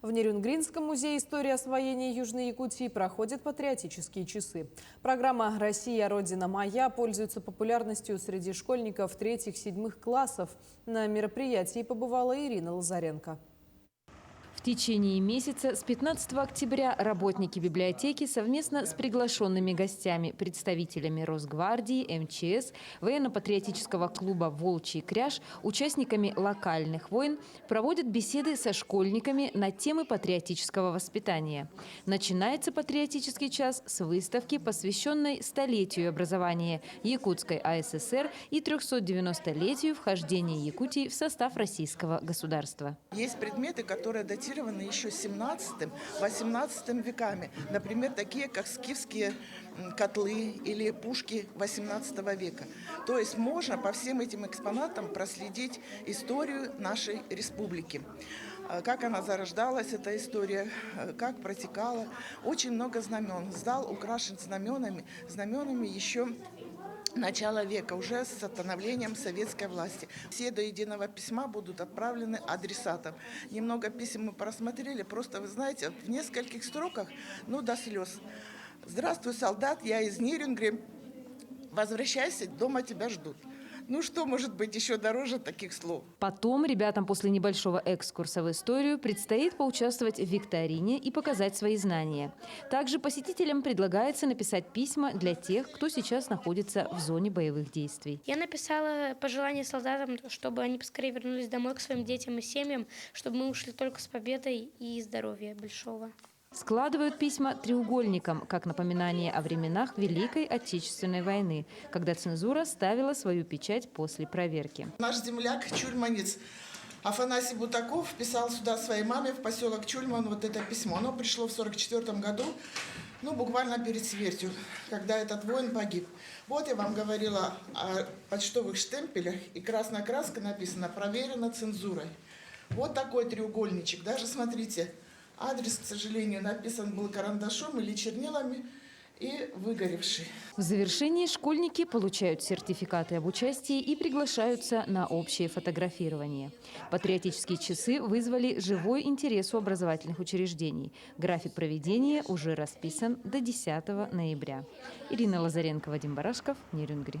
В Нерюнгринском музее истории освоения Южной Якутии проходят патриотические часы. Программа «Россия. Родина моя» пользуется популярностью среди школьников 3-7 классов. На мероприятии побывала Ирина Лазаренко. В течение месяца с 15 октября работники библиотеки совместно с приглашенными гостями, представителями Росгвардии, МЧС, военно-патриотического клуба «Волчий кряж», участниками локальных войн проводят беседы со школьниками на темы патриотического воспитания. Начинается патриотический час с выставки, посвященной столетию образования Якутской АССР и 390-летию вхождения Якутии в состав российского государства. Есть предметы, которые датированы еще 17-18 веками. Например, такие как скифские котлы или пушки 18 века. То есть можно по всем этим экспонатам проследить историю нашей республики. Как она зарождалась, эта история, как протекала. Очень много знамен. Зал украшен знаменами еще начала века, уже с становлением советской власти. Все до единого письма будут отправлены адресатам. Немного писем мы просмотрели, просто, вы знаете, в нескольких строках, до слез. «Здравствуй, солдат, я из Нерюнгри. Возвращайся, дома тебя ждут». Что может быть еще дороже таких слов? Потом ребятам после небольшого экскурса в историю предстоит поучаствовать в викторине и показать свои знания. Также посетителям предлагается написать письма для тех, кто сейчас находится в зоне боевых действий. Я написала пожелания солдатам, чтобы они поскорее вернулись домой к своим детям и семьям, чтобы мы ушли только с победой и здоровья большого. Складывают письма треугольником, как напоминание о временах Великой Отечественной войны, когда цензура ставила свою печать после проверки. Наш земляк, чульманец Афанасий Бутаков писал сюда своей маме в поселок Чульман вот это письмо. Оно пришло в 1944 году, буквально перед смертью, когда этот воин погиб. Вот я вам говорила о почтовых штемпелях, и красной краской написано «Проверено цензурой». Вот такой треугольничек. Даже, смотрите, адрес, к сожалению, написан был карандашом или чернилами и выгоревший. В завершении школьники получают сертификаты об участии и приглашаются на общее фотографирование. Патриотические часы вызвали живой интерес у образовательных учреждений. График проведения уже расписан до 10 ноября. Ирина Лазаренко, Вадим Барашков, Нерюнгри.